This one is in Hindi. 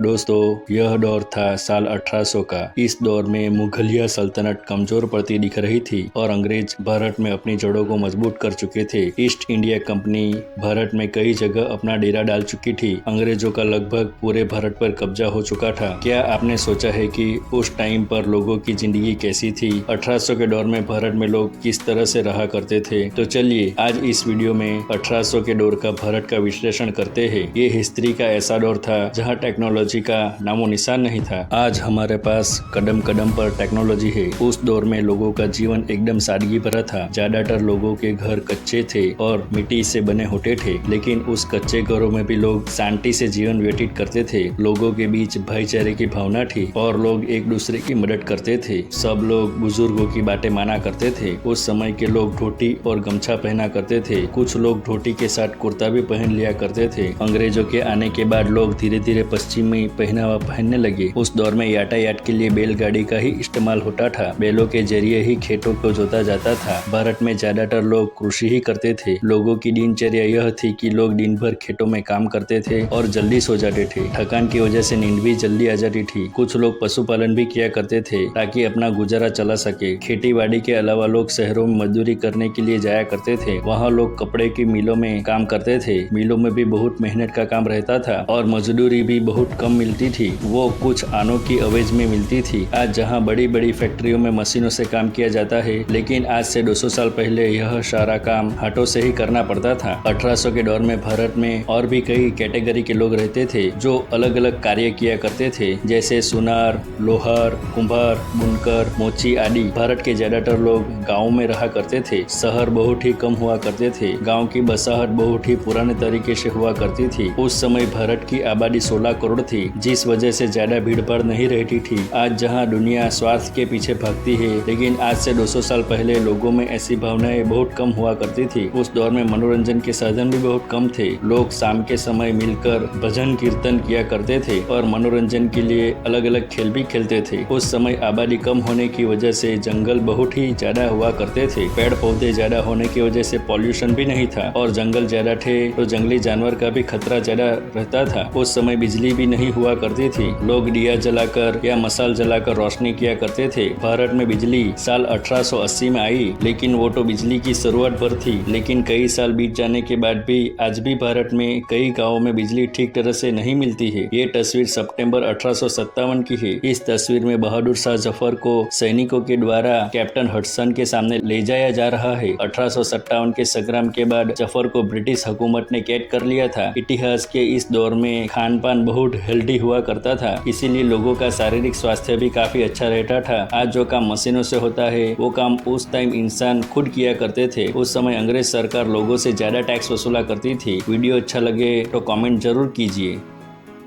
दोस्तों, यह दौर था साल 1800 का। इस दौर में मुगलिया सल्तनत कमजोर पड़ती दिख रही थी और अंग्रेज भारत में अपनी जड़ों को मजबूत कर चुके थे। ईस्ट इंडिया कंपनी भारत में कई जगह अपना डेरा डाल चुकी थी। अंग्रेजों का लगभग पूरे भारत पर कब्जा हो चुका था। क्या आपने सोचा है कि उस टाइम पर लोगों की जिंदगी कैसी थी? 1800 के दौर में भारत में लोग किस तरह से रहा करते थे? तो चलिए आज इस वीडियो में 1800 के दौर का भारत का विश्लेषण करते हैं। ये हिस्ट्री का ऐसा दौर था जहाँ टेक्नोलॉजी का नामो निशान नहीं था। आज हमारे पास कदम कदम पर टेक्नोलॉजी है। उस दौर में लोगों का जीवन एकदम सादगी भरा था। ज्यादातर लोगों के घर कच्चे थे और मिट्टी से बने होते थे, लेकिन उस कच्चे घरों में भी लोग शांति से जीवन व्यतीत करते थे। लोगों के बीच भाईचारे की भावना थी और लोग एक दूसरे की मदद करते थे। सब लोग बुजुर्गों की बातें माना करते थे। उस समय के लोग धोती और गमछा पहना करते थे। कुछ लोग धोती के साथ कुर्ता भी पहन लिया करते थे। अंग्रेजों के आने के बाद लोग धीरे धीरे पश्चिमी पहनावा पहनने लगे। उस दौर में यातायात के लिए बैलगाड़ी का ही इस्तेमाल होता था। बैलों के जरिए ही खेतों को जोता जाता था। भारत में ज्यादातर लोग कृषि ही करते थे। लोगों की दिनचर्या यह थी कि लोग दिन भर खेतों में काम करते थे और जल्दी सो जाते थे। थकान की वजह से नींद भी जल्दी आ जाती थी। कुछ लोग पशुपालन भी किया करते थे ताकि अपना गुजारा चला सके। खेती बाड़ी के अलावा लोग शहरों में मजदूरी करने के लिए जाया करते थे। वहाँ लोग कपड़े की मिलों में काम करते थे। मिलों में भी बहुत मेहनत का काम रहता था और मजदूरी भी बहुत कम मिलती थी। वो कुछ आनों की अवेज में मिलती थी। आज जहाँ बड़ी बड़ी फैक्ट्रियों में मशीनों से काम किया जाता है, लेकिन आज से 200 साल पहले यह सारा काम हाथों से ही करना पड़ता था। 1800 के दौर में भारत में और भी कई कैटेगरी के लोग रहते थे जो अलग अलग कार्य किया करते थे, जैसे सुनार, लोहार, कुम्हार, बुनकर, मोची आदि। भारत के ज्यादातर लोग गाँव में रहा करते थे। शहर बहुत ही कम हुआ करते थे। गाँव की बसाहट बहुत ही पुराने तरीके से हुआ करती थी। उस समय भारत की आबादी 16 करोड़ थी, जिस वजह से ज्यादा भीड़ भाड़ नहीं रहती थी। आज जहां दुनिया स्वार्थ के पीछे भागती है, लेकिन आज से 200 साल पहले लोगों में ऐसी भावनाएं बहुत कम हुआ करती थी। उस दौर में मनोरंजन के साधन भी बहुत कम थे। लोग शाम के समय मिलकर भजन कीर्तन किया करते थे और मनोरंजन के लिए अलग अलग खेल भी खेलते थे। उस समय आबादी कम होने की वजह से जंगल बहुत ही ज्यादा हुआ करते थे। पेड़ पौधे ज्यादा होने की वजह से पॉल्यूशन भी नहीं था और जंगल ज्यादा थे तो जंगली जानवर का भी खतरा ज्यादा रहता था। उस समय बिजली भी नहीं हुआ करती थी। लोग दिया जलाकर या मसाल जलाकर रोशनी किया करते थे। भारत में बिजली साल 1880 में आई, लेकिन वो तो बिजली की शुरुआत भर थी। लेकिन कई साल बीत जाने के बाद भी आज भी भारत में कई गांवों में बिजली ठीक तरह से नहीं मिलती है। ये तस्वीर सितंबर 1857 की है। इस तस्वीर में बहादुर शाह जफर को सैनिकों के द्वारा कैप्टन हडसन के सामने ले जाया जा रहा है। 1857 के संग्राम के बाद जफर को ब्रिटिश हुकूमत ने कैद कर लिया था। इतिहास के इस दौर में खान पान बहुत हेल्दी हुआ करता था, इसीलिए लोगों का शारीरिक स्वास्थ्य भी काफी अच्छा रहता था। आज जो काम मशीनों से होता है, वो काम उस टाइम इंसान खुद किया करते थे। उस समय अंग्रेज सरकार लोगों से ज्यादा टैक्स वसूला करती थी। वीडियो अच्छा लगे तो कमेंट जरूर कीजिए।